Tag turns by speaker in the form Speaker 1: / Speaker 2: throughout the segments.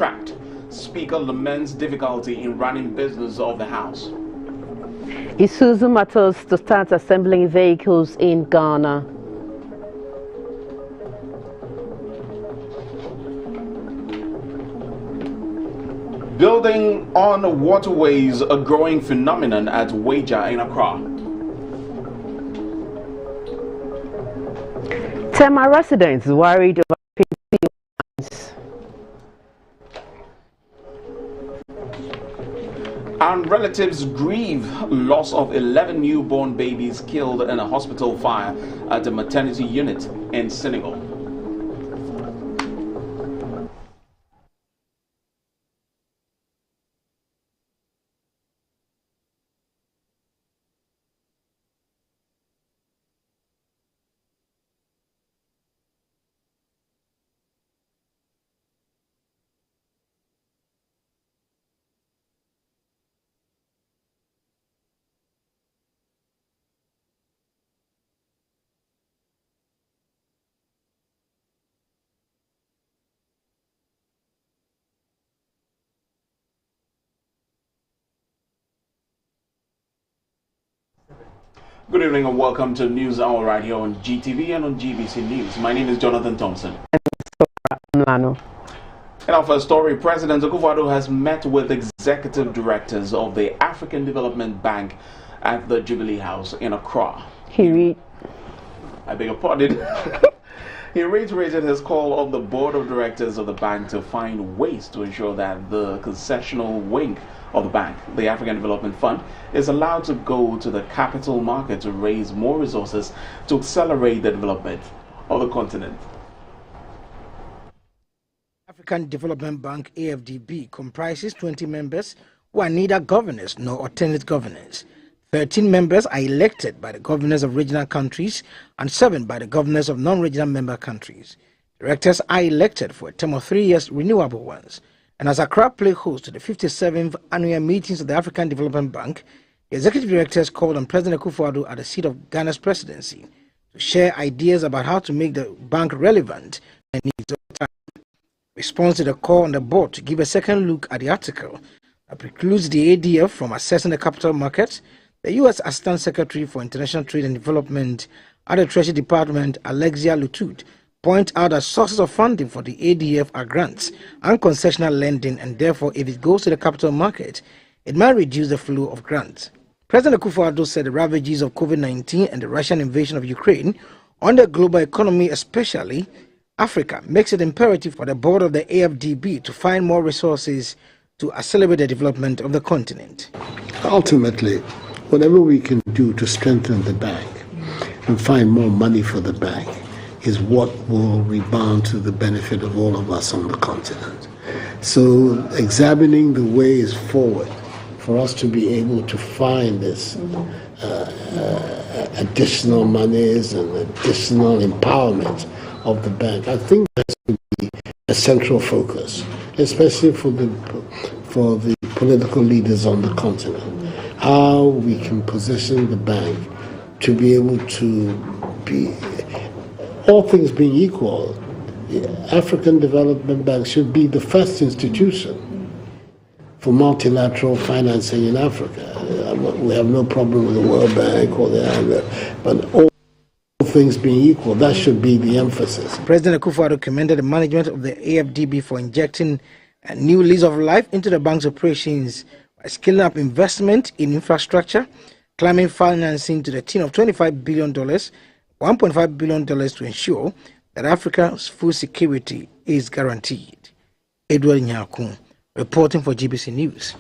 Speaker 1: trapped. Speaker laments difficulty in running business of the House.
Speaker 2: Isuzu Motors to start assembling vehicles in Ghana.
Speaker 1: Building on waterways, a growing phenomenon at Waja in Accra.
Speaker 2: Tema residents worried over
Speaker 1: and relatives grieve loss of 11 newborn babies killed in a hospital fire at a maternity unit in Senegal. Good evening and welcome to News Hour right here on GTV and on GBC News. My name is Jonathan Thompson. In our first story, President Akufo-Addo has met with executive directors of the African Development Bank at the Jubilee House in Accra. I beg your pardon. He reiterated his call on the board of directors of the bank to find ways to ensure that the concessional wing of the bank, the African Development Fund, is allowed to go to the capital market to raise more resources to accelerate the development of the continent.
Speaker 3: African Development Bank AFDB comprises 20 members who are neither governors nor alternate governors. 13 members are elected by the governors of regional countries and 7 by the governors of non-regional member countries. Directors are elected for a term of 3 years, renewable ones. And as Accra played host to the 57th annual meetings of the African Development Bank, the executive directors called on President Akufo-Addo at the seat of Ghana's presidency to share ideas about how to make the bank relevant and needs of the time. In response to the call on the board to give a second look at the article that precludes the ADF from accessing the capital market, the U.S. Assistant Secretary for International Trade and Development at the Treasury Department, Alexia Lutud, point out that sources of funding for the ADF are grants and concessional lending, and therefore if it goes to the capital market, it might reduce the flow of grants. President Akufo-Addo said the ravages of COVID-19 and the Russian invasion of Ukraine on the global economy, especially Africa, makes it imperative for the board of the AFDB to find more resources to accelerate the development of the continent.
Speaker 4: Ultimately, whatever we can do to strengthen the bank and find more money for the bank is what will rebound to the benefit of all of us on the continent. So examining the ways forward for us to be able to find this additional monies and additional empowerment of the bank, I think that's to be a central focus, especially for the political leaders on the continent. How we can position the bank to be able to be, all things being equal, the African Development Bank should be the first institution for multilateral financing in Africa. We have no problem with the World Bank or the other, but all things being equal, that should be the emphasis.
Speaker 3: President Akufo-Addo commended the management of the AFDB for injecting a new lease of life into the bank's operations by scaling up investment in infrastructure, climbing financing to the tune of $25 billion, $1.5 billion to ensure that Africa's food security is guaranteed. Edward Nyakun, reporting for GBC News.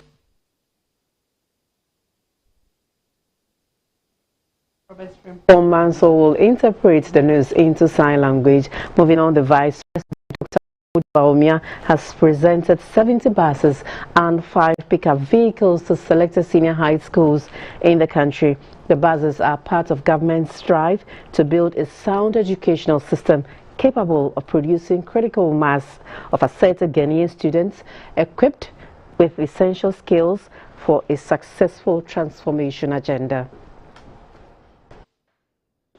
Speaker 2: Paul Manso will interpret the news into sign language. Moving on, the Vice President, Dr. Baumia, has presented 70 buses and 5 pickup vehicles to selected senior high schools in the country. The buses are part of government's drive to build a sound educational system capable of producing critical mass of asserted Ghanaian students equipped with essential skills for a successful transformation agenda.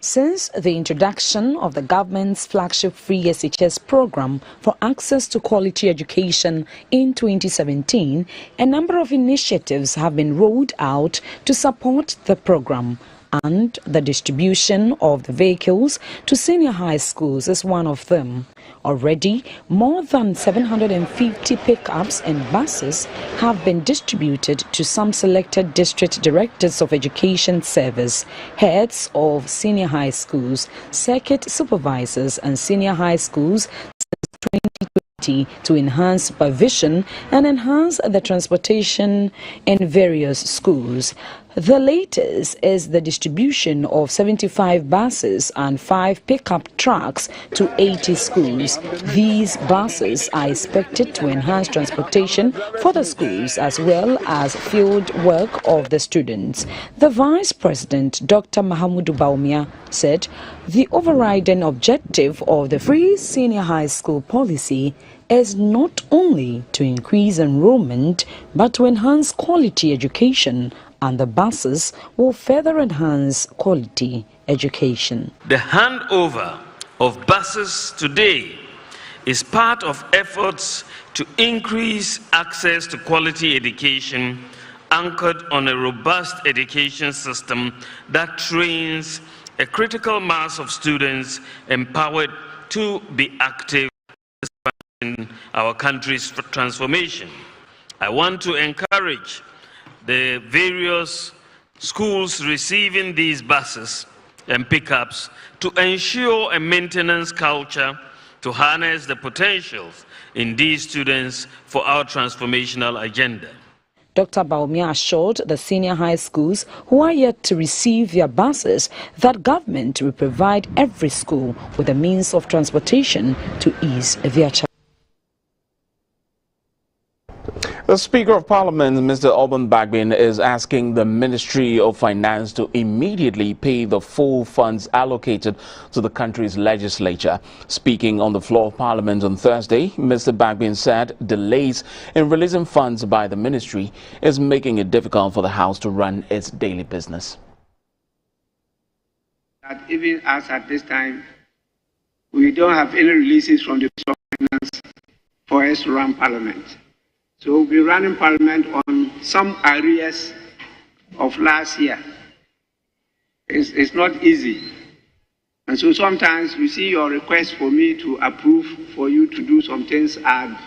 Speaker 5: Since the introduction of the government's flagship free SHS program for access to quality education in 2017, a number of initiatives have been rolled out to support the program, and the distribution of the vehicles to senior high schools is one of them. Already, more than 750 pickups and buses have been distributed to some selected district directors of education service, heads of senior high schools, circuit supervisors and senior high schools since 2020 to enhance supervision and enhance the transportation in various schools. The latest is the distribution of 75 buses and 5 pickup trucks to 80 schools. These buses are expected to enhance transportation for the schools as well as field work of the students. The Vice President, Dr. Mahamudu Baumia, said the overriding objective of the free senior high school policy is not only to increase enrollment but to enhance quality education, and the buses will further enhance quality education.
Speaker 6: The handover of buses today is part of efforts to increase access to quality education anchored on a robust education system that trains a critical mass of students empowered to be active in our country's transformation. I want to encourage the various schools receiving these buses and pickups to ensure a maintenance culture to harness the potentials in these students for our transformational agenda.
Speaker 5: Dr. Baumia assured the senior high schools who are yet to receive their buses that government will provide every school with a means of transportation to ease their challenge.
Speaker 1: The Speaker of Parliament, Mr. Alban Bagbin, is asking the Ministry of Finance to immediately pay the full funds allocated to the country's legislature. Speaking on the floor of Parliament on Thursday, Mr. Bagbin said delays in releasing funds by the ministry is making it difficult for the House to run its daily business.
Speaker 7: That even as at this time, we don't have any releases from the Ministry of Finance for us to run Parliament. So we'll be running Parliament on some areas of last year. It's not easy. And so sometimes you see your request for me to approve for you to do some things are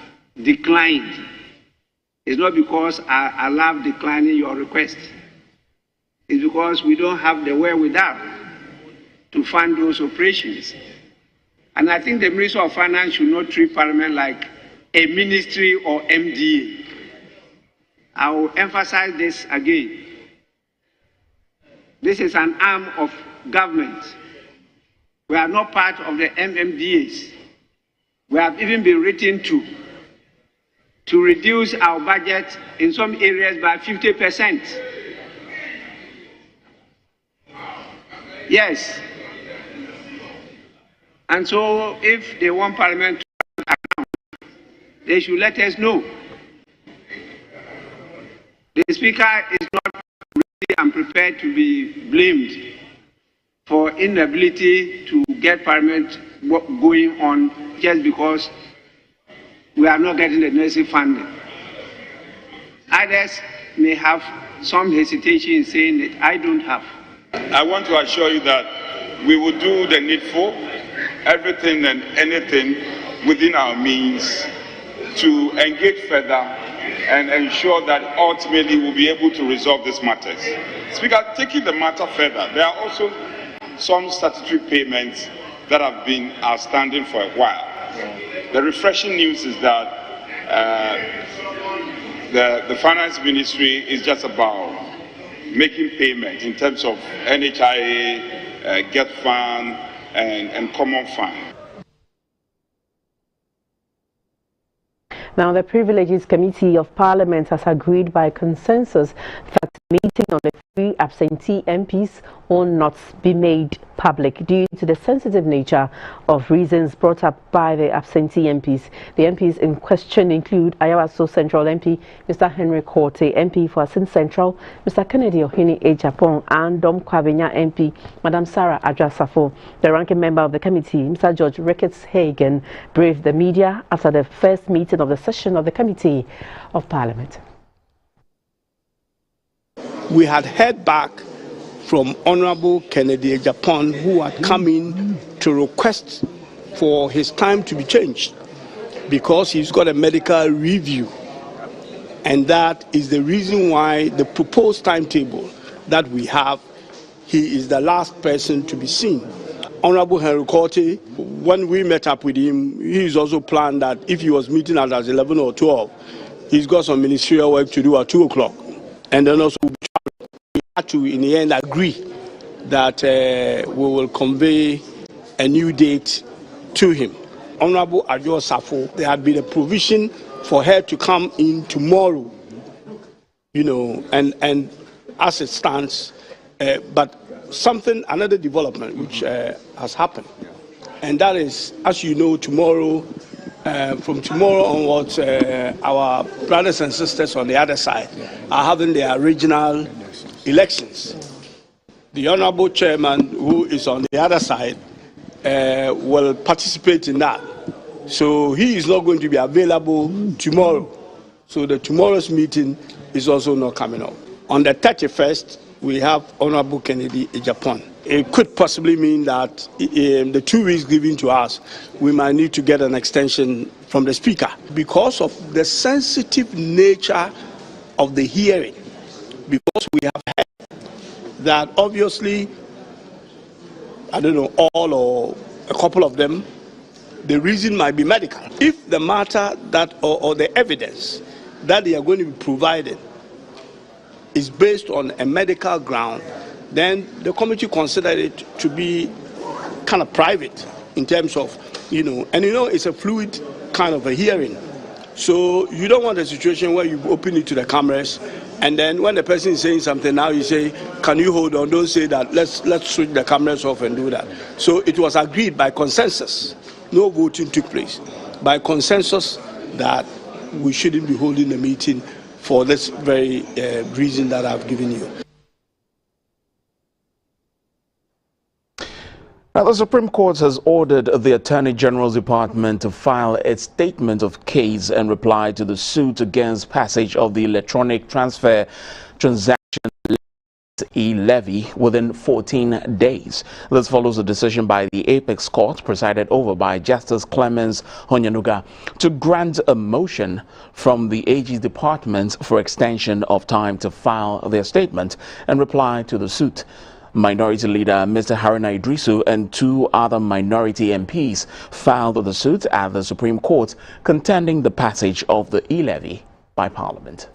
Speaker 7: declined. It's not because I love declining your request. It's because we don't have the wherewithal to fund those operations. And I think the Ministry of Finance should not treat Parliament like a ministry or MDA. I will emphasize this again. This is an arm of government. We are not part of the MMDAs. We have even been written to reduce our budget in some areas by 50%. Yes. And so if they want Parliament to they should let us know. The Speaker is not really unprepared to be blamed for inability to get Parliament going on just because we are not getting the necessary funding. Others may have some hesitation in saying that I don't have.
Speaker 8: I want to assure you that we will do the needful, everything and anything within our means to engage further and ensure that ultimately we'll be able to resolve these matters. Speaker, taking the matter further, there are also some statutory payments that have been outstanding for a while. The refreshing news is that the Finance Ministry is just about making payments in terms of NHIA, GET Fund, and Common Fund.
Speaker 2: Now, the Privileges Committee of Parliament has agreed by consensus that meeting on the 3 absentee MPs will not be made public due to the sensitive nature of reasons brought up by the absentee MPs. The MPs in question include Ayawaso Central MP, Mr. Henry Korte, MP for Asin Central, Mr. Kennedy Ohini Ejapong, and Dom Kwabenya MP, Madam Sarah Adrasafo. The ranking member of the committee, Mr. George Ricketts Hagen, briefed the media after the first meeting of the session of the Committee of Parliament.
Speaker 9: We had heard back from Honorable Kennedy Ejapong, who had come in to request for his time to be changed because he's got a medical review. And that is the reason why the proposed timetable that we have, he is the last person to be seen. Honorable Henry Korte, when we met up with him, he's also planned that if he was meeting at 11 or 12, he's got some ministerial work to do at 2 o'clock. And then also we had to, in the end, agree that we will convey a new date to him. Honorable Adjo Safo, there had been a provision for her to come in tomorrow, and as it stands, but another development which has happened, and that is, as you know, tomorrow, from tomorrow onwards, our brothers and sisters on the other side are having their regional elections. The Honorable Chairman, who is on the other side, will participate in that. So he is not going to be available tomorrow. So the tomorrow's meeting is also not coming up. On the 31st, we have Honorable Kennedy Ejapong. It could possibly mean that in the 2 weeks given to us, we might need to get an extension from the Speaker because of the sensitive nature of the hearing. Because we have heard that obviously, I don't know, all or a couple of them, the reason might be medical. If the matter that or the evidence that they are going to be provided is based on a medical ground, then the committee considered it to be kind of private in terms of, it's a fluid kind of a hearing. So you don't want a situation where you open it to the cameras and then when the person is saying something, now you say, can you hold on? Don't say that. Let's switch the cameras off and do that. So it was agreed by consensus. No voting took place. By consensus that we shouldn't be holding a meeting for this very reason that I've given you.
Speaker 1: Now, the Supreme Court has ordered the Attorney General's Department to file its statement of case and reply to the suit against passage of the electronic transfer transaction e-levy within 14 days. This follows a decision by the Apex Court, presided over by Justice Clemens Honyanuga, to grant a motion from the AG's department for extension of time to file their statement and reply to the suit. Minority Leader Mr. Haruna Idrisu and 2 other minority MPs filed the suit at the Supreme Court, contending the passage of the e-levy by Parliament.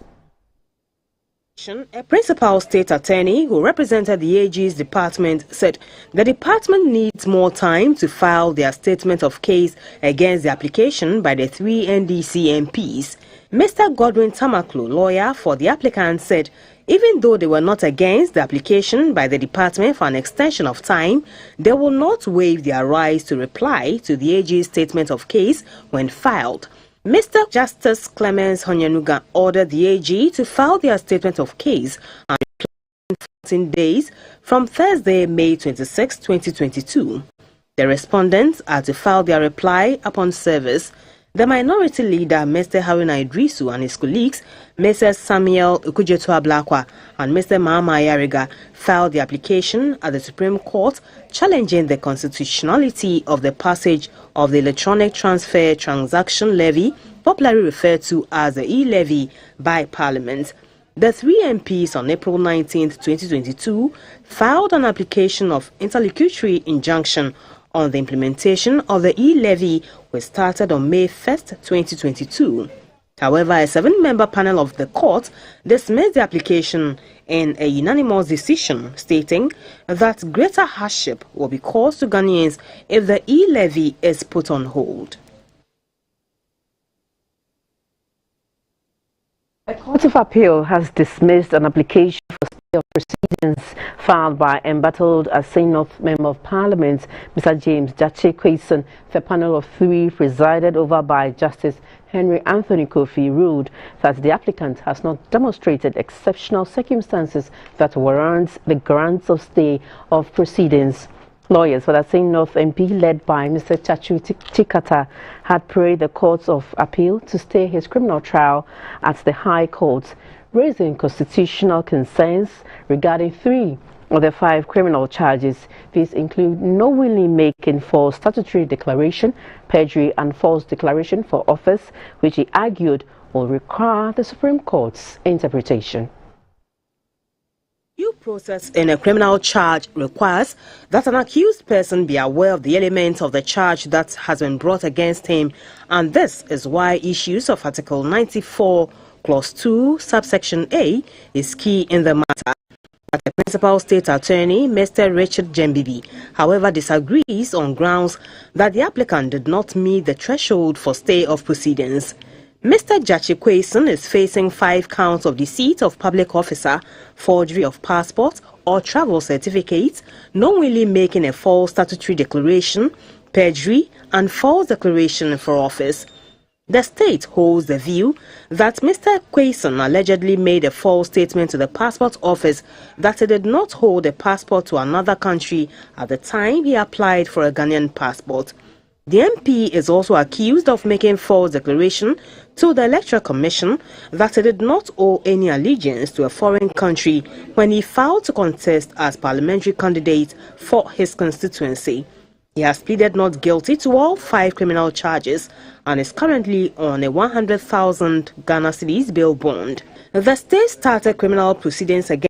Speaker 10: A principal state attorney who represented the AG's department said the department needs more time to file their statement of case against the application by the 3 NDC MPs. Mr. Godwin Tamaklo, lawyer for the applicant, said even though they were not against the application by the department for an extension of time, they will not waive their rights to reply to the AG's statement of case when filed. Mr. Justice Clemens Honyanuga ordered the AG to file their statement of case and reply in 14 days from Thursday, May 26, 2022. The respondents are to file their reply upon service. The minority leader, Mr. Haruna Idrisu, and his colleagues, Mr. Samuel Ukujetu-Ablakwa and Mr. Mahama Ayariga, filed the application at the Supreme Court challenging the constitutionality of the passage of the electronic transfer transaction levy, popularly referred to as the e-levy, by Parliament. The 3 MPs on April 19, 2022, filed an application of interlocutory injunction on the implementation of the e-levy, which started on May 1, 2022. However, a 7-member panel of the court dismissed the application in a unanimous decision, stating that greater hardship will be caused to Ghanaians if the e-levy is put on hold.
Speaker 2: A court of appeal has dismissed an application for of proceedings filed by embattled Assin North Member of Parliament, Mr. James Jachi Quayson. The panel of 3, presided over by Justice Henry Anthony Kofi, ruled that the applicant has not demonstrated exceptional circumstances that warrant the grant of stay of proceedings. Lawyers for the Assin North MP, led by Mr. Chachu Chikata, had prayed the Courts of Appeal to stay his criminal trial at the High Court, raising constitutional concerns regarding 3 of the 5 criminal charges. These include knowingly making false statutory declaration, perjury and false declaration for office, which he argued will require the Supreme Court's interpretation.
Speaker 10: Due process in a criminal charge requires that an accused person be aware of the elements of the charge that has been brought against him, and this is why issues of Article 94, Clause 2, subsection A is key in the matter. But the principal state attorney, Mr. Richard Jembibi, however, disagrees on grounds that the applicant did not meet the threshold for stay of proceedings. Mr. Jachi Quayson is facing 5 counts of deceit of public officer, forgery of passport or travel certificates, knowingly making a false statutory declaration, perjury and false declaration for office. The state holds the view that Mr. Quayson allegedly made a false statement to the passport office that he did not hold a passport to another country at the time he applied for a Ghanaian passport. The MP is also accused of making false declaration to the Electoral Commission that he did not owe any allegiance to a foreign country when he filed to contest as parliamentary candidate for his constituency. He has pleaded not guilty to all 5 criminal charges and is currently on a 100,000 Ghana cedis bail bond. The state started criminal proceedings against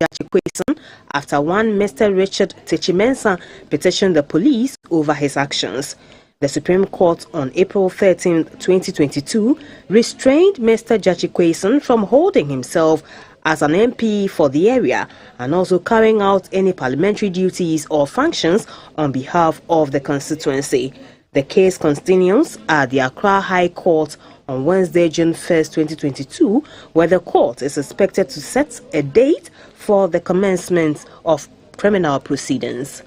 Speaker 10: Jachi Quayson after one Mr. Richard Techimensa petitioned the police over his actions. The Supreme Court on April 13, 2022 restrained Mr. Jachi Quayson from holding himself as an MP for the area and also carrying out any parliamentary duties or functions on behalf of the constituency. The case continues at the Accra High Court on Wednesday, June 1, 2022, where the court is expected to set a date for the commencement of criminal proceedings.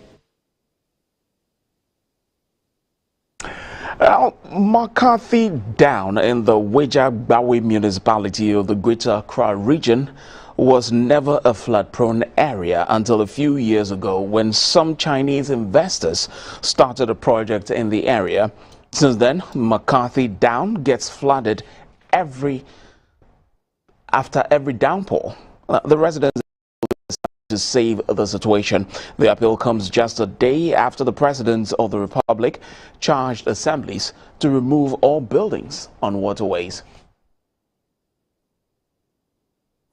Speaker 1: McCarthy Down in the Wejagbawe municipality of the Greater Accra region was never a flood-prone area until a few years ago when some Chinese investors started a project in the area. Since then, McCarthy Down gets flooded after every downpour. The residents to save the situation. The appeal comes just a day after the President of the Republic charged assemblies to remove all buildings on waterways.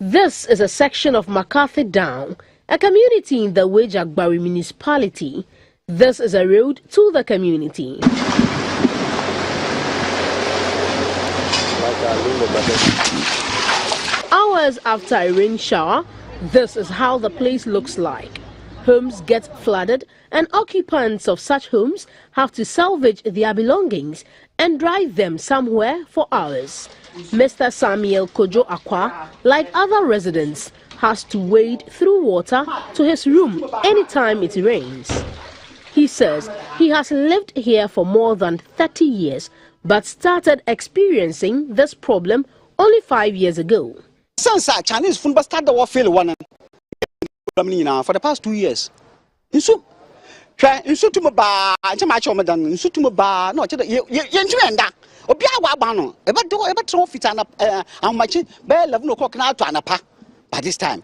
Speaker 11: This is a section of McCarthy Down, a community in the Wejagbawe municipality. This is a road to the community. Hours after a rain shower, this is how the place looks like. Homes get flooded and occupants of such homes have to salvage their belongings and drive them somewhere for hours. Mr. Samuel Kojo Akwa, like other residents, has to wade through water to his room anytime it rains. He says he has lived here for more than 30 years but started experiencing this problem only 5 years ago.
Speaker 12: Since Chinese food started the warfare one for the past 2 years. To my bar, to my chomadan, to my bar, not to the Yentuenda, or Biawabano, about do ever trophy and how much bell of no cock out to Anapa by this time.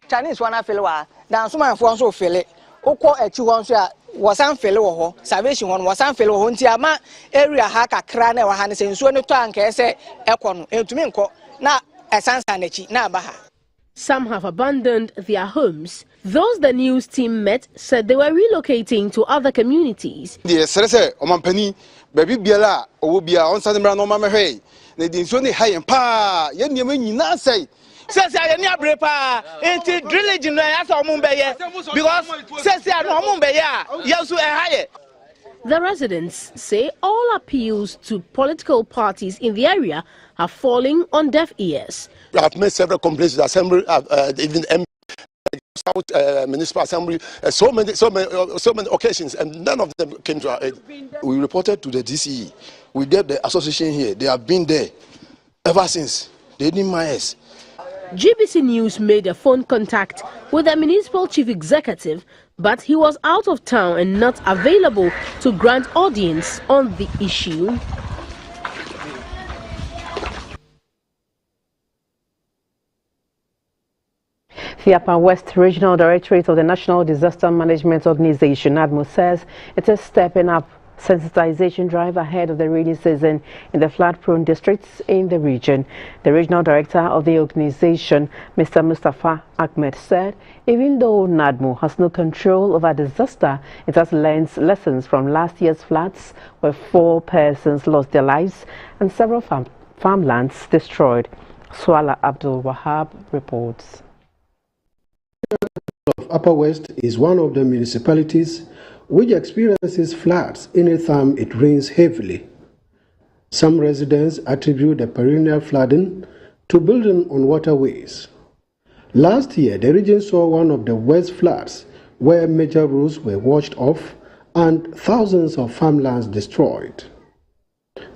Speaker 12: Chinese one I feel now some of us will feel it. Oko at you once was unfellow, salvation one was unfellow, Huntiama area haka crane or Hannes and so no tank, say, Econ, and to me, now.
Speaker 11: Some have abandoned their homes. Those the news team met said they were relocating to other communities.
Speaker 13: Yes, sir, Omampani, baby Biela, or be on Sunday no mamma hay. They didn't so high and pa, yet you mean not say.
Speaker 12: Says I never prepare into drilling as a Mumbai because says I know Mumbai, yes, higher.
Speaker 11: The residents say all appeals to political parties in the area are falling on deaf ears.
Speaker 14: I've made several complaints to the assembly, even municipal assembly, so many occasions, and none of them came to our aid. We reported to the DCE. We get the association here. They have been there ever since. They didn't mind us.
Speaker 11: GBC News made a phone contact with the municipal chief executive, but he was out of town and not available to grant audience on the issue.
Speaker 2: The Upper West Regional Directorate of the National Disaster Management Organization, NADMO, says it is stepping up sensitization drive ahead of the rainy season in the flood-prone districts in the region. The regional director of the organization, Mr. Mustafa Ahmed, said even though NADMO has no control over disaster, it has learned lessons from last year's floods where 4 persons lost their lives and several farmlands destroyed. Swala Abdul Wahab reports.
Speaker 4: Upper West is one of the municipalities which experiences floods anytime it rains heavily. Some residents attribute the perennial flooding to building on waterways. Last year, the region saw one of the worst floods where major roads were washed off and thousands of farmlands destroyed.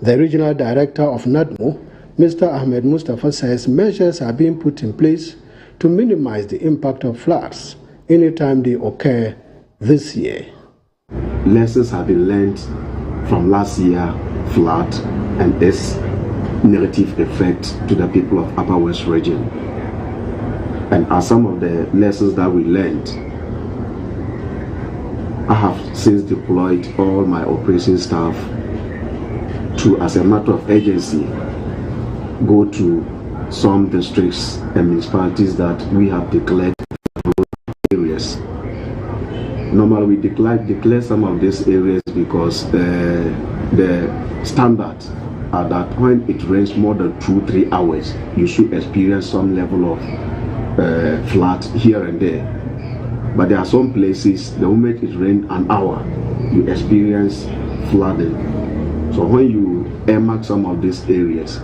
Speaker 4: The regional director of NADMO, Mr. Ahmed Mustafa, says measures are being put in place to minimize the impact of floods anytime they occur this year.
Speaker 15: Lessons have been learned from last year's flood and its negative effect to the people of Upper West region. And as some of the lessons that we learned, I have since deployed all my operations staff to, as a matter of urgency, go to some districts and municipalities that we have declared areas. Normally we declare some of these areas because the standard are that when it rains more than 2-3 hours, you should experience some level of flood here and there. But there are some places, the moment it rains an hour, you experience flooding. So when you earmark some of these areas,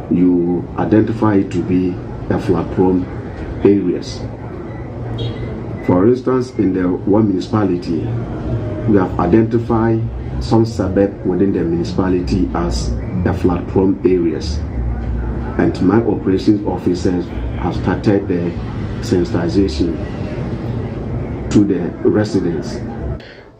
Speaker 15: you identify it to be a flood-prone areas. For instance, in the one municipality, we have identified some suburb within the municipality as the flood-prone areas. And my operations officers have started the sensitization to the residents.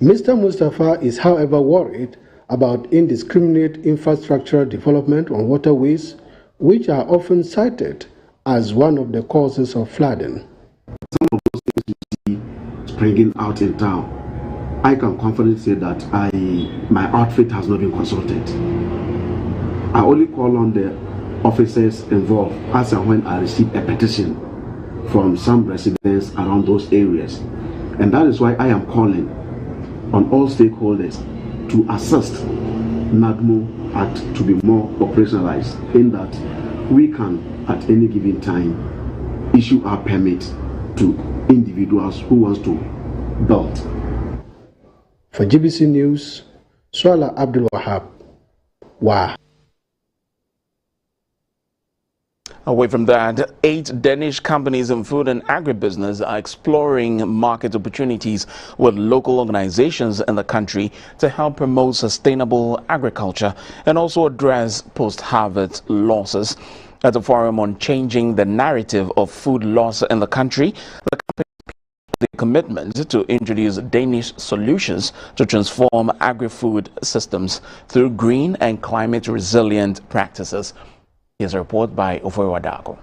Speaker 4: Mr. Mustafa is, however, worried about indiscriminate infrastructural development on waterways, which are often cited as one of the causes of flooding.
Speaker 15: Some of those things you see springing out in town, I can confidently say that my outfit has not been consulted. I only call on the officers involved as and when I receive a petition from some residents around those areas. And that is why I am calling on all stakeholders to assist NADMO Act to be more operationalized, in that we can at any given time issue our permit to individuals who want to build.
Speaker 4: For GBC News, Swala Abdul Wahab. Wow.
Speaker 1: Away from that, 8 Danish companies in food and agribusiness are exploring market opportunities with local organizations in the country to help promote sustainable agriculture and also address post-harvest losses. At a forum on changing the narrative of food loss in the country, the company the commitment to introduce Danish solutions to transform agri-food systems through green and climate-resilient practices. Here's a report by Ofewa Dago.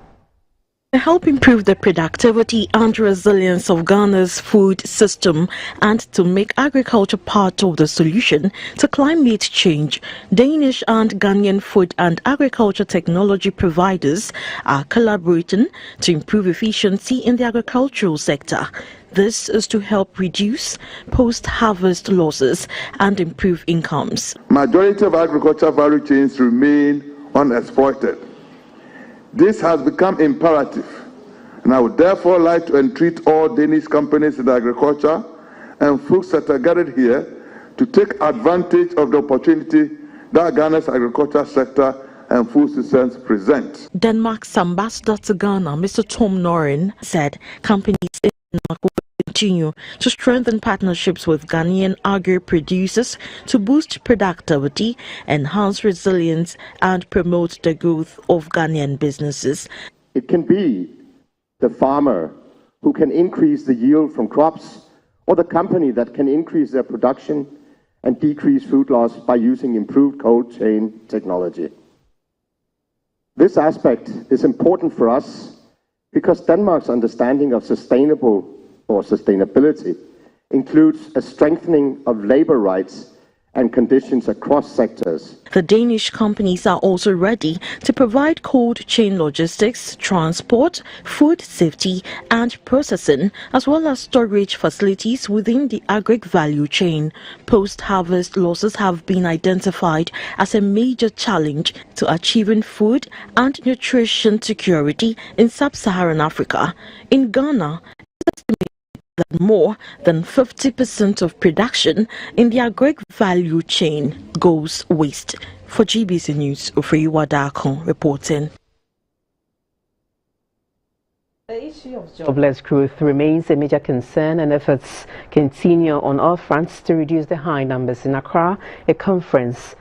Speaker 16: To help improve the productivity and resilience of Ghana's food system and to make agriculture part of the solution to climate change, Danish and Ghanaian food and agriculture technology providers are collaborating to improve efficiency in the agricultural sector. This is to help reduce post-harvest losses and improve incomes.
Speaker 17: Majority of agriculture value chains remain unexploited. This has become imperative, and I would therefore like to entreat all Danish companies in agriculture and folks that are gathered here to take advantage of the opportunity that Ghana's agriculture sector and food systems present.
Speaker 16: Denmark's ambassador to Ghana, Mr. Tom Norin, said companies in will continue to strengthen partnerships with Ghanaian agri-producers to boost productivity, enhance resilience, and promote the growth of Ghanaian businesses.
Speaker 18: It can be the farmer who can increase the yield from crops, or the company that can increase their production and decrease food loss by using improved cold chain technology. This aspect is important for us because Denmark's understanding of sustainability includes a strengthening of labor rights and conditions across sectors.
Speaker 16: The Danish companies are also ready to provide cold chain logistics, transport, food safety and processing, as well as storage facilities within the agri value chain. Post-harvest losses have been identified as a major challenge to achieving food and nutrition security in sub-Saharan Africa. In Ghana, it's estimated that more than 50% of production in the agri value chain goes waste. For GBC News, Ofeyiwa Darko reporting.
Speaker 2: The issue of jobless growth remains a major concern, and efforts continue on all fronts to reduce the high numbers. In Accra, a conference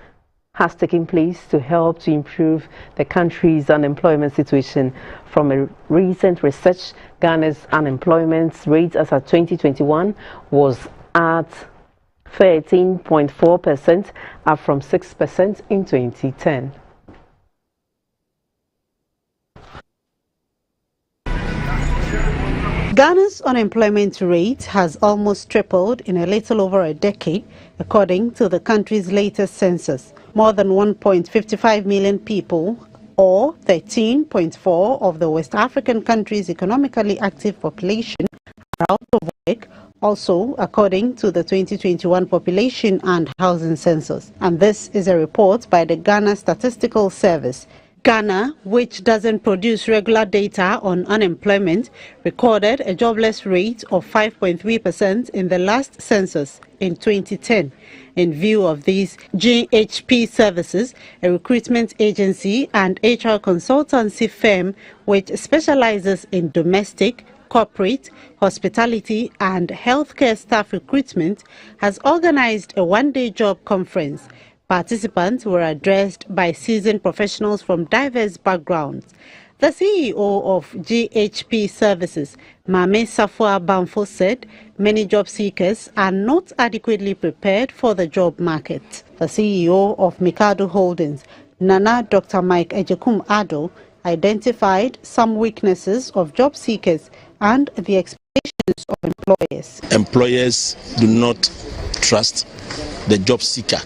Speaker 2: has taken place to help to improve the country's unemployment situation. From a recent research, Ghana's unemployment rate as of 2021 was at 13.4%, up from 6% in 2010.
Speaker 19: Ghana's unemployment rate has almost tripled in a little over a decade, according to the country's latest census. More than 1.55 million people, or 13.4% of the West African country's economically active population, are out of work, also according to the 2021 Population and Housing Census. And this is a report by the Ghana Statistical Service. Ghana, which doesn't produce regular data on unemployment, recorded a jobless rate of 5.3% in the last census in 2010. In view of these, GHP Services, a recruitment agency and HR consultancy firm which specializes in domestic, corporate, hospitality and healthcare staff recruitment, has organized a one-day job conference. Participants were addressed by seasoned professionals from diverse backgrounds. The CEO of GHP Services, Mame Safua Banfo, said many job seekers are not adequately prepared for the job market. The CEO of Mikado Holdings, Nana Dr. Mike Ejekum Ado, identified some weaknesses of job seekers and the expectations of employers.
Speaker 20: Employers do not trust the job seeker.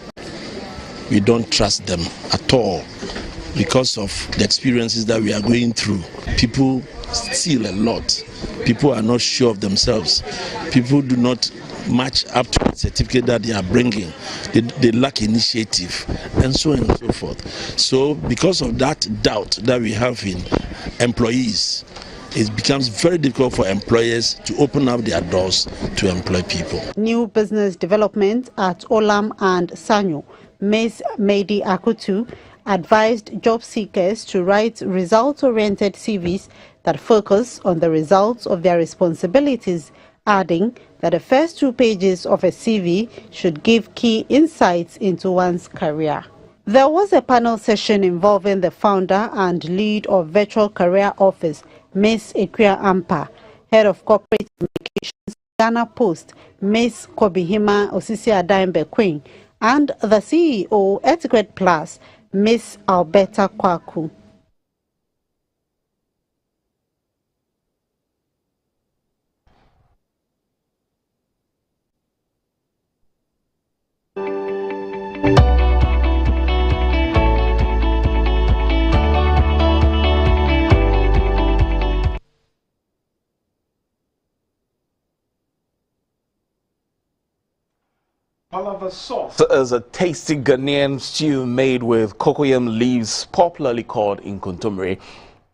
Speaker 20: We don't trust them at all because of the experiences that we are going through. People steal a lot. People are not sure of themselves. People do not match up to the certificate that they are bringing. They lack initiative and so on and so forth. So because of that doubt that we have in employees, it becomes very difficult for employers to open up their doors to employ people.
Speaker 19: New business development at Olam and Sanyo, Ms. Mehdi Akutu, advised job seekers to write result-oriented CVs that focus on the results of their responsibilities, adding that the first 2 pages of a CV should give key insights into one's career. There was a panel session involving the founder and lead of Virtual Career Office, Ms. Equia Ampa, Head of Corporate Communications, Ghana Post, Ms. Kobihima Osisi Adaimbe Queen, and the CEO, Etiquette Plus, Ms. Alberta Kwaku.
Speaker 1: Palava sauce is a tasty Ghanaian stew made with cocoyam leaves, popularly called inkontomire.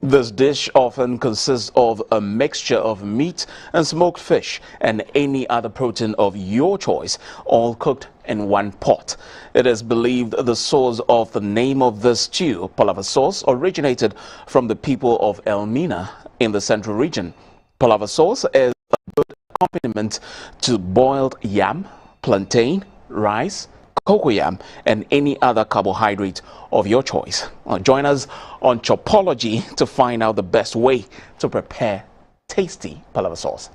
Speaker 1: This dish often consists of a mixture of meat and smoked fish and any other protein of your choice, all cooked in one pot. It is believed the source of the name of this stew, palava sauce, originated from the people of Elmina in the central region. Palava sauce is a good accompaniment to boiled yam, plantain, rice, cocoyam, and any other carbohydrate of your choice. Join us on Chopology to find out the best way to prepare tasty palava sauce.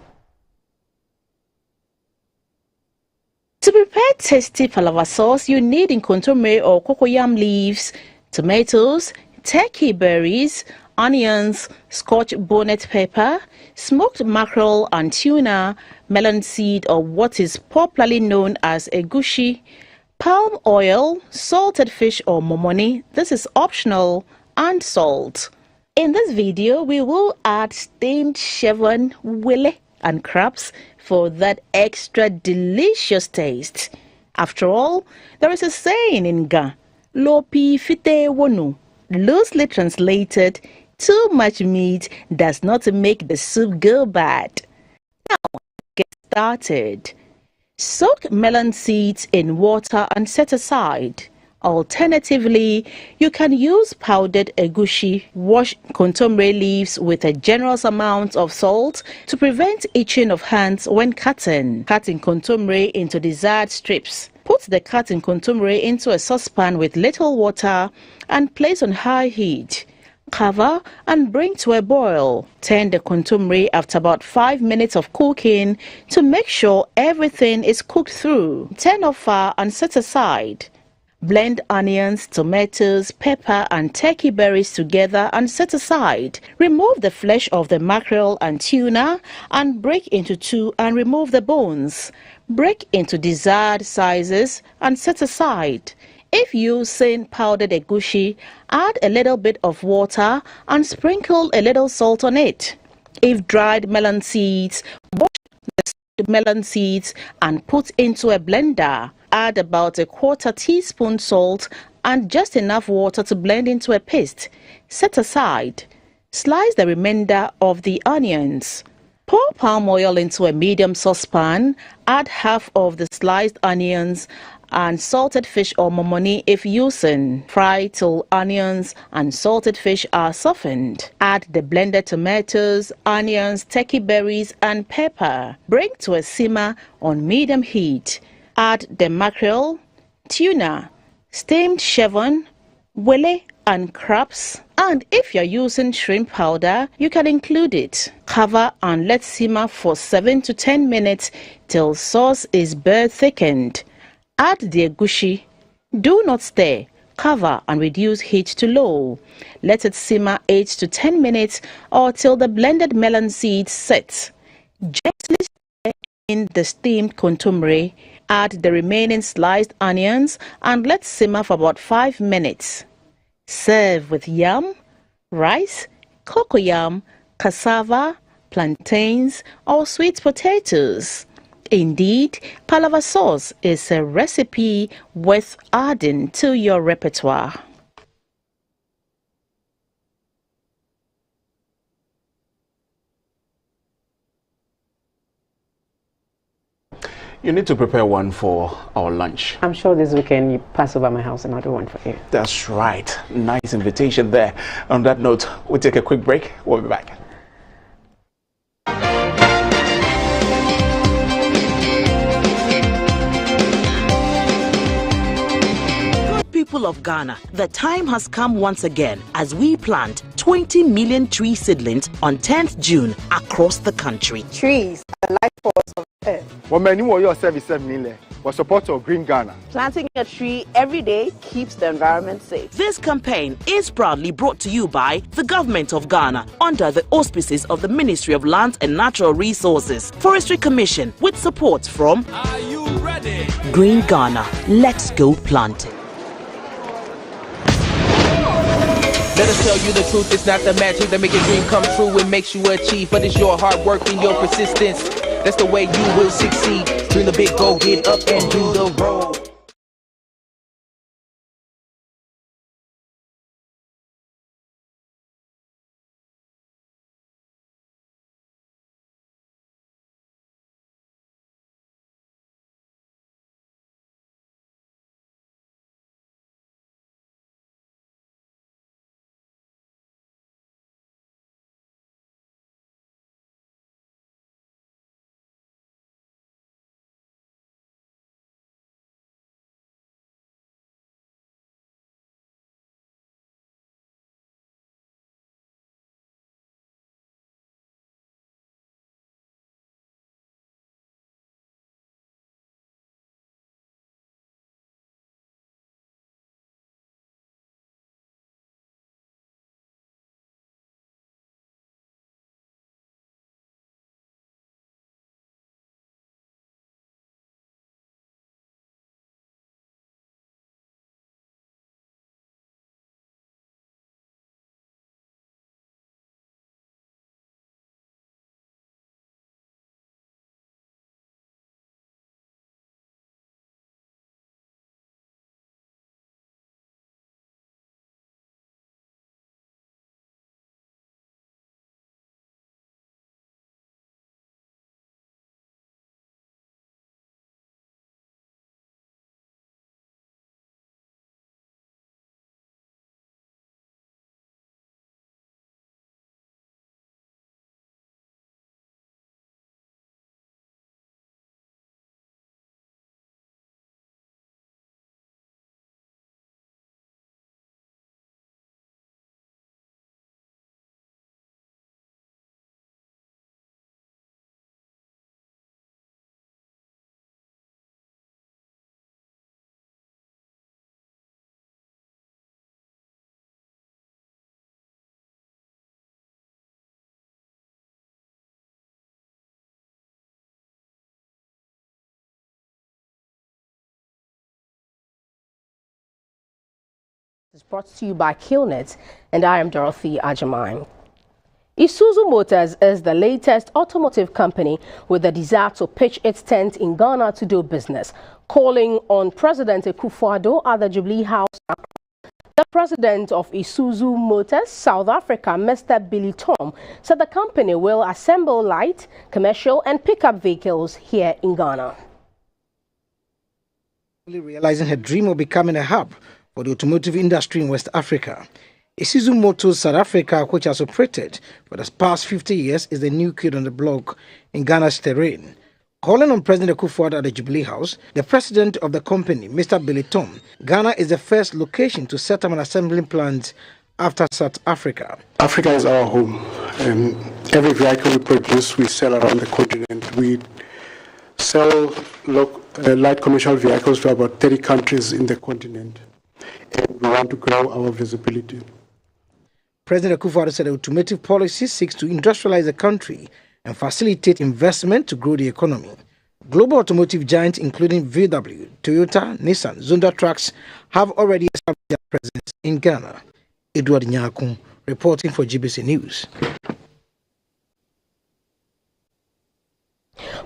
Speaker 5: To prepare tasty palava sauce, you need nkontomire or cocoyam leaves, tomatoes, turkey berries, onions, scotch bonnet pepper, smoked mackerel and tuna, melon seed or what is popularly known as egusi, palm oil, salted fish or momoni, this is optional, and salt. In this video, we will add steamed chevron, wele, and crabs for that extra delicious taste. After all, there is a saying in Ga, lopi fite wonu, loosely translated, too much meat does not make the soup go bad. Now, get started. Soak melon seeds in water and set aside. Alternatively, you can use powdered egusi. Wash nkontomire leaves with a generous amount of salt to prevent itching of hands when cutting. Cut nkontomire into desired strips. Put the cut nkontomire into a saucepan with little water and place on high heat. Cover and bring to a boil. Turn the nkontomire after about 5 minutes of cooking to make sure everything is cooked through. Turn off fire and set aside. Blend onions, tomatoes, pepper and turkey berries together and set aside. Remove the flesh of the mackerel and tuna and break into two and remove the bones. Break into desired sizes and set aside. If using powdered egusi, add a little bit of water and sprinkle a little salt on it. If dried melon seeds, wash the melon seeds and put into a blender. Add about a quarter teaspoon salt and just enough water to blend into a paste. Set aside. Slice the remainder of the onions. Pour palm oil into a medium saucepan. Add half of the sliced onions and salted fish or momoni if using. Fry till onions and salted fish are softened. Add the blended tomatoes, onions, turkey berries and pepper. Bring to a simmer on medium heat. Add the mackerel, tuna, steamed chevron, wele and crabs. And if you're using shrimp powder, you can include it. Cover and let simmer for 7 to 10 minutes till sauce is bare thickened. Add the egusi. Do not stir. Cover and reduce heat to low. Let it simmer 8 to 10 minutes or till the blended melon seeds set. Gently stir in the steamed nkontomire. Add the remaining sliced onions and let simmer for about 5 minutes. Serve with yam, rice, cocoyam, cassava, plantains or sweet potatoes. Indeed, palava sauce is a recipe worth adding to your repertoire.
Speaker 1: You need to prepare one for our lunch.
Speaker 2: I'm sure this weekend you pass over my house and I'll do one for you.
Speaker 1: That's right. Nice invitation there. On that note, we'll take a quick break. We'll be back.
Speaker 21: People of Ghana, the time has come once again as we plant 20 million tree seedlings on 10th June across the country.
Speaker 22: Trees are the life force of Earth.
Speaker 23: For support of Green Ghana.
Speaker 22: Planting a tree every day keeps the environment safe.
Speaker 21: This campaign is proudly brought to you by the Government of Ghana under the auspices of the Ministry of Lands and Natural Resources, Forestry Commission with support from
Speaker 24: Are you ready?
Speaker 21: Green Ghana. Let's go planting.
Speaker 24: Let us tell you the truth, it's not the magic that make a dream come true. It makes you achieve, but it's your hard work and your persistence. That's the way you will succeed. Dream the big goal, get up and do the roll.
Speaker 11: It's brought to you by Killnet, and I am Dorothy Ajamine. Isuzu Motors is the latest automotive company with the desire to pitch its tent in Ghana to do business, calling on President Akufo-Addo at the Jubilee House. The president of Isuzu Motors South Africa, Mr. Billy Tom, said the company will assemble light, commercial and pickup vehicles here in Ghana.
Speaker 3: Realizing her dream of becoming a hub for the automotive industry in West Africa, Isuzu Motors South Africa, which has operated for the past 50 years, is the new kid on the block in Ghana's terrain. Calling on President Akufo-Addo at the Jubilee House, the president of the company, Mr. Billy Tom, Ghana is the first location to set up an assembling plant after South Africa.
Speaker 6: Africa is our home. Every vehicle we produce, we sell around the continent. We sell light commercial vehicles to about 30 countries in the continent. And we want to grow our visibility.
Speaker 3: President Akufo-Addo said the automotive policy seeks to industrialize the country and facilitate investment to grow the economy. Global automotive giants including VW, Toyota, Nissan, Zonda Trucks have already established their presence in Ghana. Edward Nyakun reporting for GBC News.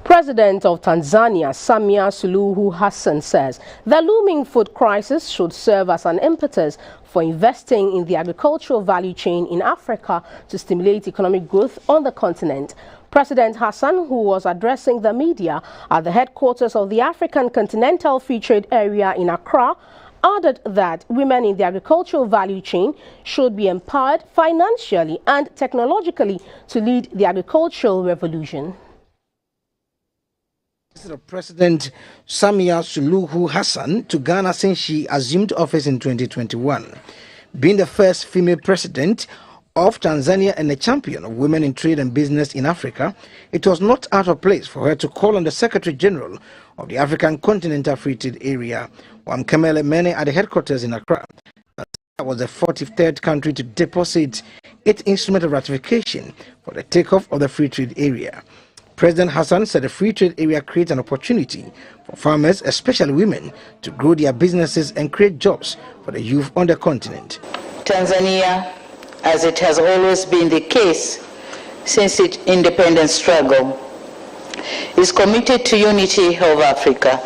Speaker 11: President of Tanzania, Samia Suluhu Hassan, says the looming food crisis should serve as an impetus for investing in the agricultural value chain in Africa to stimulate economic growth on the continent. President Hassan, who was addressing the media at the headquarters of the African Continental Free Trade Area in Accra, added that women in the agricultural value chain should be empowered financially and technologically to lead the agricultural revolution.
Speaker 3: President Samia Suluhu Hassan to Ghana since she assumed office in 2021. Being the first female president of Tanzania and a champion of women in trade and business in Africa, it was not out of place for her to call on the Secretary General of the African Continental Free Trade Area, Wamkemele Mene, at the headquarters in Accra. That was the 43rd country to deposit its instrument of ratification for the takeoff of the Free Trade Area. President Hassan said the Free Trade Area creates an opportunity for farmers, especially women, to grow their businesses and create jobs for the youth on the continent.
Speaker 7: Tanzania, as it has always been the case since its independence struggle, is committed to unity of Africa.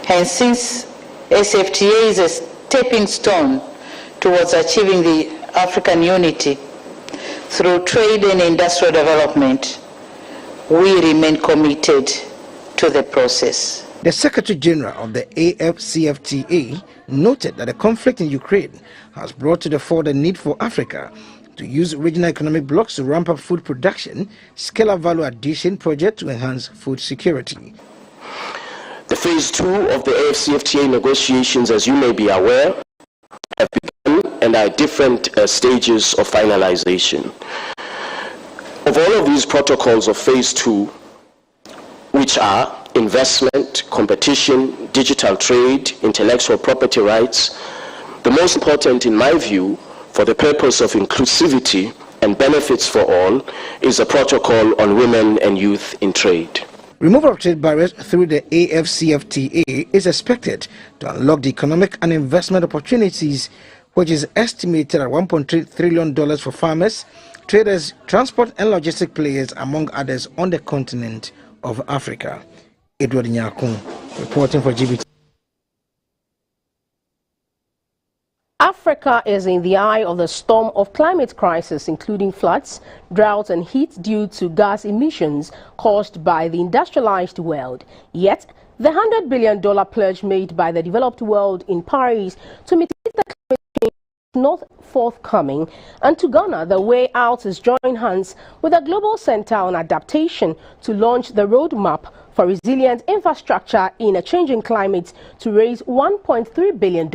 Speaker 7: And since SFTA is a stepping stone towards achieving the African unity through trade and industrial development, we remain committed to the process.
Speaker 3: The Secretary General of the AFCFTA noted that the conflict in Ukraine has brought to the fore the need for Africa to use regional economic blocks to ramp up food production, scale up value addition projects to enhance food security.
Speaker 23: The phase 2 of the AFCFTA negotiations, as you may be aware, have begun and are at different stages of finalization. Of all of these protocols of phase 2, which are investment, competition, digital trade, intellectual property rights, the most important in my view for the purpose of inclusivity and benefits for all is a protocol on women and youth in trade.
Speaker 3: Removal of trade barriers through the AFCFTA is expected to unlock the economic and investment opportunities, which is estimated at $1.3 trillion for farmers, traders, transport and logistic players, among others, on the continent of Africa. Edward Nyakun reporting for GBT.
Speaker 11: Africa is in the eye of the storm of climate crisis, including floods, drought and heat due to gas emissions caused by the industrialized world. Yet, the $100 billion pledge made by the developed world in Paris to mitigate the climate change is not forthcoming, and to Ghana, the way out is join hands with the Global Center on Adaptation to launch the roadmap for resilient infrastructure in a changing climate to raise $1.3 billion.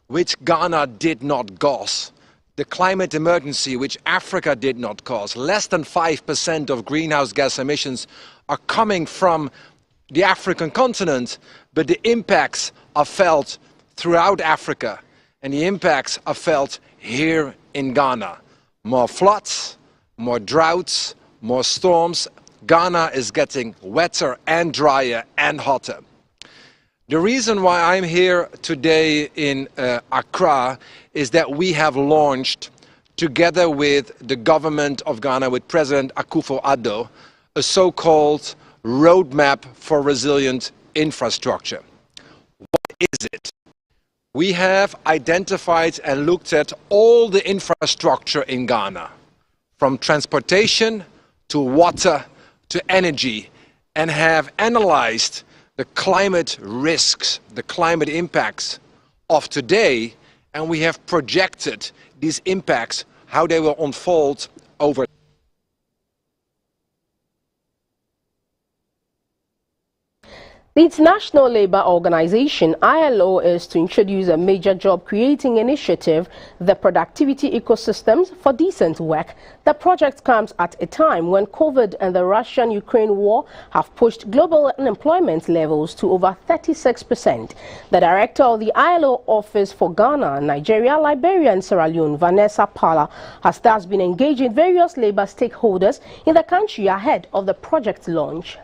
Speaker 25: Which Ghana did not cause, the climate emergency which Africa did not cause. Less than 5% of greenhouse gas emissions are coming from the African continent, but the impacts are felt throughout Africa, and the impacts are felt here in Ghana. More floods, more droughts, more storms. Ghana is getting wetter and drier and hotter. The reason why I'm here today in Accra is that we have launched, together with the government of Ghana, with President Akufo-Addo, a so-called roadmap for resilient infrastructure. What is it? We have identified and looked at all the infrastructure in Ghana, from transportation to water to energy, and have analyzed the climate risks, the climate impacts of today, and we have projected these impacts, how they will unfold over.
Speaker 11: The International Labour Organization, ILO, is to introduce a major job-creating initiative, the Productivity Ecosystems for Decent Work. The project comes at a time when COVID and the Russian-Ukraine war have pushed global unemployment levels to over 36%. The director of the ILO office for Ghana, Nigeria, Liberia and Sierra Leone, Vanessa Parla, has thus been engaging various labour stakeholders in the country ahead of the project launch.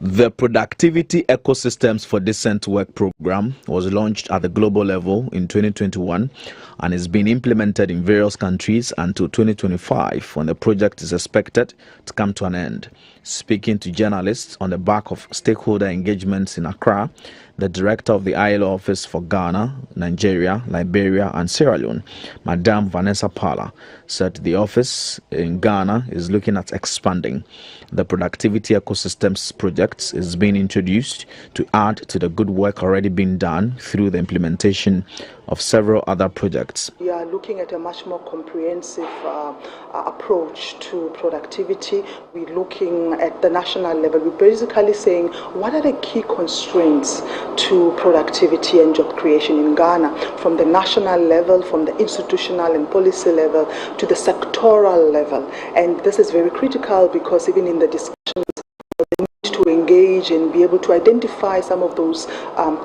Speaker 8: The Productivity Ecosystems for Decent Work program was launched at the global level in 2021 and is being implemented in various countries until 2025, when the project is expected to come to an end. Speaking to journalists on the back of stakeholder engagements in Accra, the director of the ILO office for Ghana, Nigeria, Liberia and Sierra Leone, Madame Vanessa Parla, said the office in Ghana is looking at expanding. The Productivity Ecosystems project is being introduced to add to the good work already being done through the implementation of several other projects.
Speaker 9: We are looking at a much more comprehensive approach to productivity. We're looking at the national level. We're basically saying, what are the key constraints to productivity and job creation in Ghana, from the national level, from the institutional and policy level, to the sectoral level. And this is very critical because even in the discussions, they need to engage and be able to identify some of those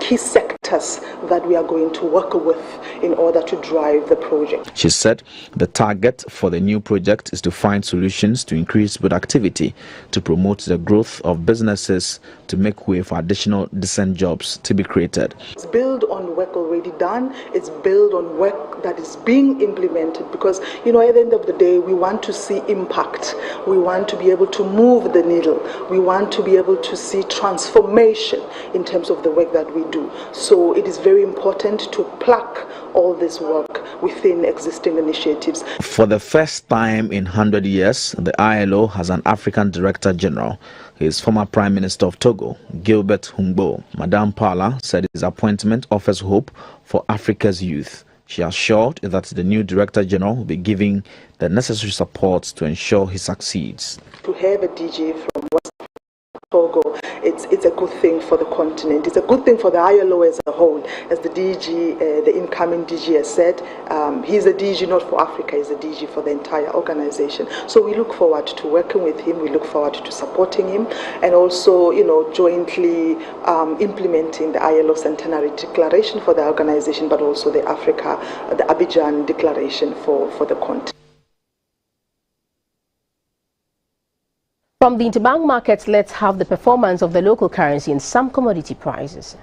Speaker 9: key sectors that we are going to work with in order to drive the project.
Speaker 8: She said the target for the new project is to find solutions to increase productivity, to promote the growth of businesses, to make way for additional decent jobs to be created.
Speaker 9: It's built on work already done. It's built on work that is being implemented because, you know, at the end of the day, we want to see impact. We want to be able to move the needle. We want to be able to see transformation in terms of the work that we do. So it is very important to plug all this work within existing initiatives.
Speaker 8: For the first time in 100 years, the ILO has an African Director General. He is former Prime Minister of Togo, Gilbert Humbo. Madame Parla said his appointment offers hope for Africa's youth. She assured that the new Director General will be giving the necessary support to ensure he succeeds.
Speaker 9: To have a DG from West Togo, it's a good thing for the continent. It's a good thing for the ILO as a whole. As the DG, the incoming DG has said, he's a DG not for Africa, he's a DG for the entire organization. So we look forward to working with him, we look forward to supporting him, and also, you know, jointly implementing the ILO Centenary Declaration for the organization, but also the Abidjan Declaration for the continent.
Speaker 11: From the interbank markets, let's have the performance of the local currency and some commodity prices.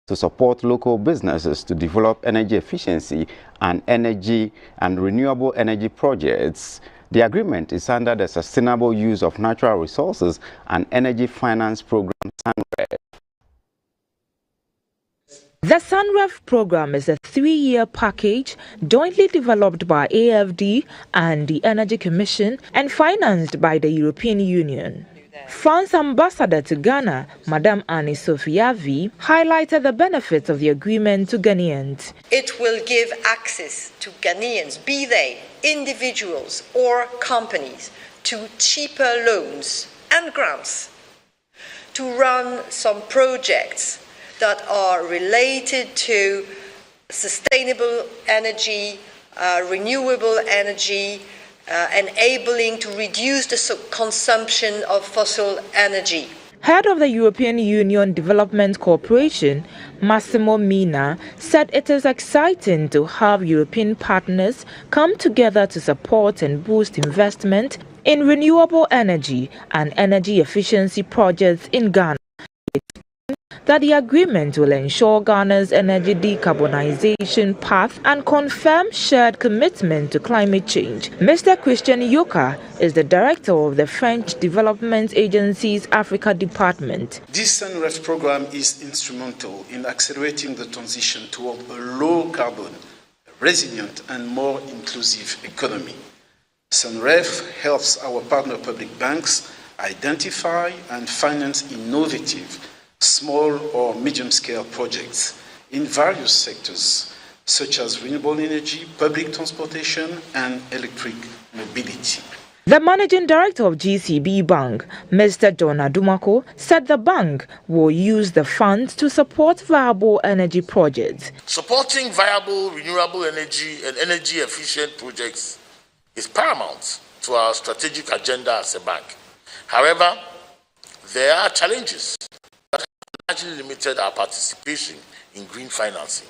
Speaker 10: to support local businesses to develop energy efficiency and renewable energy projects. The agreement is under the Sustainable Use of Natural Resources and Energy Finance Program, SUNREF.
Speaker 12: The SUNREF program is a 3-year package jointly developed by AFD and the Energy Commission and financed by the European Union. France Ambassador to Ghana, Madame Annie Sofiavi, highlighted the benefits of the agreement to Ghanaians.
Speaker 13: It will give access to Ghanaians, be they individuals or companies, to cheaper loans and grants to run some projects that are related to sustainable energy, renewable energy, enabling to reduce the consumption of fossil energy.
Speaker 12: Head of the European Union Development Cooperation, Massimo Mina, said it is exciting to have European partners come together to support and boost investment in renewable energy and energy efficiency projects in Ghana. That the agreement will ensure Ghana's energy decarbonization path and confirm shared commitment to climate change. Mr. Christian Yoka is the director of the French Development Agency's Africa Department.
Speaker 14: This SUNREF program is instrumental in accelerating the transition toward a low-carbon, resilient and more inclusive economy. SUNREF helps our partner public banks identify and finance innovative small or medium-scale projects in various sectors, such as renewable energy, public transportation, and electric mobility.
Speaker 12: The managing director of GCB Bank, Mr. John Adumako, said the bank will use the funds to support viable energy projects.
Speaker 15: Supporting viable renewable energy and energy-efficient projects is paramount to our strategic agenda as a bank. However, there are challenges largely limited our participation in green financing.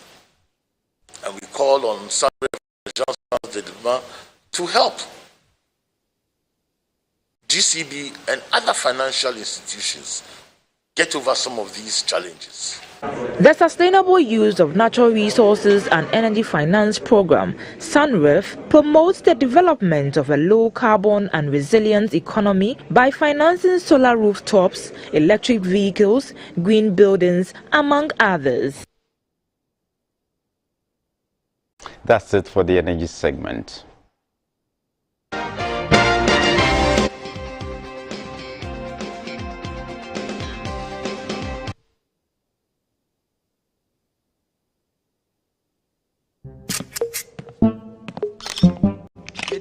Speaker 15: And we call on SUNREF to help GCB and other financial institutions get over some of these challenges.
Speaker 12: The Sustainable Use of Natural Resources and Energy Finance Program, SUNREF, promotes the development of a low-carbon and resilient economy by financing solar rooftops, electric vehicles, green buildings, among others.
Speaker 10: That's it for the energy segment.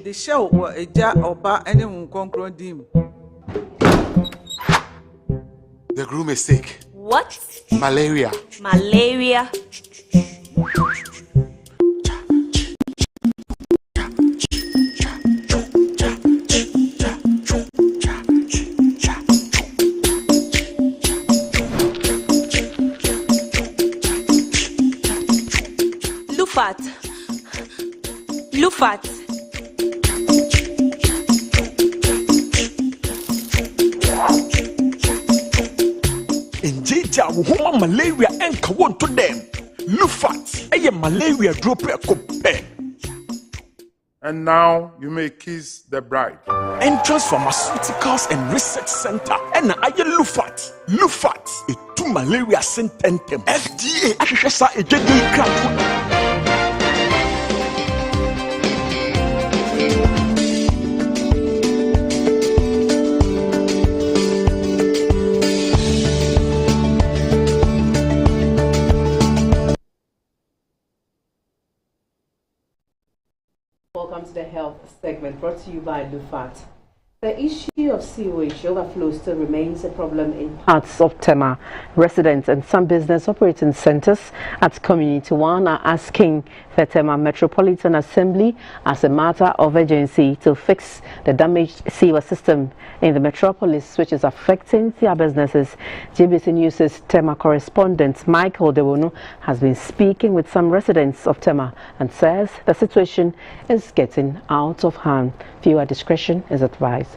Speaker 26: The show was a jar or bar anyone concrete dim.
Speaker 27: The groom is sick.
Speaker 28: What?
Speaker 27: Malaria.
Speaker 28: Malaria. Lufat. Lufat.
Speaker 29: Woman malaria and want to them. Lufat, a malaria drop a compare.
Speaker 27: And now you may kiss the bride.
Speaker 29: Entrance Pharmaceuticals and Research Center. And I Lufat. Lufat, a 2 malaria sententem. FDA, Ashesa, a JD crap.
Speaker 2: Welcome to the health segment brought to you by Lufat. The issue of sewage overflow still remains a problem in parts of Tema. Residents and some business operating centers at Community 1 are asking the Tema Metropolitan Assembly as a matter of urgency to fix the damaged sewer system in the metropolis, which is affecting their businesses. GBC News' Tema correspondent Michael Dewonu has been speaking with some residents of Tema and says the situation is getting out of hand. Viewer discretion is advised.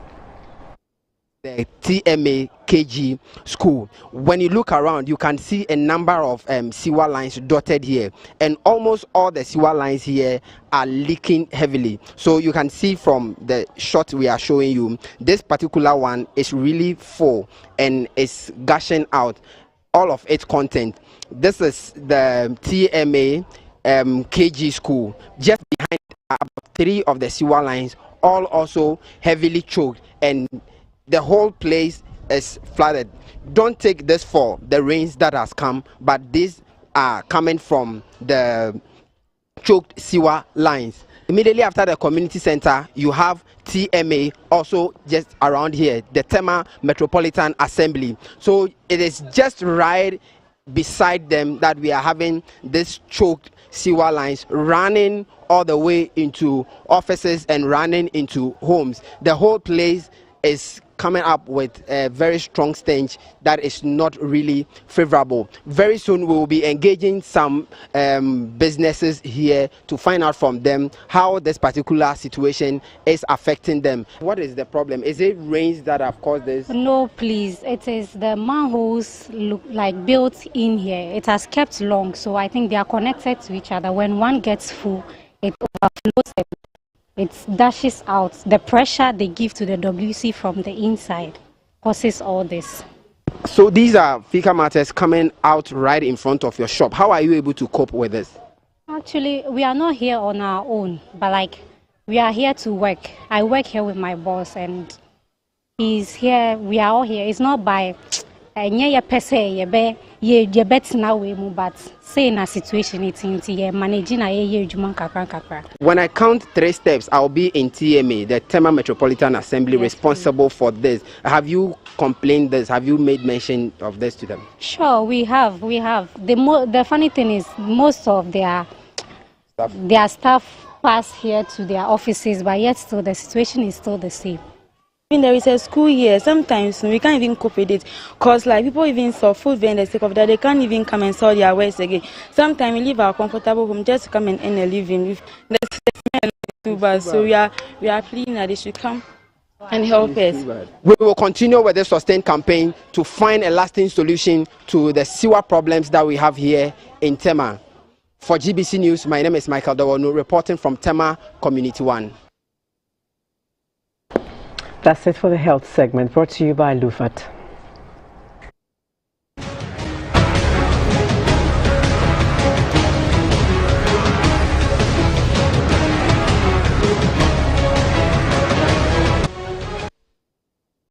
Speaker 1: the TMA KG school. When you look around, you can see a number of sewer lines dotted here, and almost all the sewer lines here are leaking heavily. So you can see from the shot we are showing you, this particular one is really full and is gushing out all of its content. This is the TMA KG school. Just behind about 3 of the sewer lines, all also heavily choked, and the whole place is flooded. Don't take this for the rains that has come, but these are coming from the choked sewer lines. Immediately after the community center, you have TMA also just around here, the Tema Metropolitan Assembly. So it is just right beside them that we are having this choked sewer lines running all the way into offices and running into homes. The whole place is coming up with a very strong stench that is not really favorable. Very soon we will be engaging some businesses here to find out from them how this particular situation is affecting them. What is the problem? Is it rains that have caused this?
Speaker 4: No, please. It is the manholes look like built in here. It has kept long, so I think they are connected to each other. When one gets full, it overflows. It dashes out. The pressure they give to the WC from the inside causes all this.
Speaker 1: So these are fecal matters coming out right in front of your shop. How are you able to cope with this?
Speaker 4: Actually, we are not here on our own, but like we are here to work. I work here with my boss, and he's here. We are all here. It's not by but say na situation it's managing a.
Speaker 1: When I count 3 steps, I'll be in TMA, the Tema Metropolitan Assembly, yes, responsible for this. Have you complained this? Have you made mention of this to them?
Speaker 4: Sure, we have. The funny thing is most of their staff pass here to their offices, but yet still the situation is still the same.
Speaker 5: When there is a school here, sometimes we can't even cope with it, because like people even saw food vendors take of that, they can't even come and sell their wares again. Sometimes we leave our comfortable home just to come and earn a living. The smell is too bad, so we are pleading that they should come and help us.
Speaker 1: We will continue with the sustained campaign to find a lasting solution to the sewer problems that we have here in Tema. For GBC News, my name is Michael Dawonu, reporting from Tema Community 1.
Speaker 2: That's it for the health segment, brought to you by Lufat.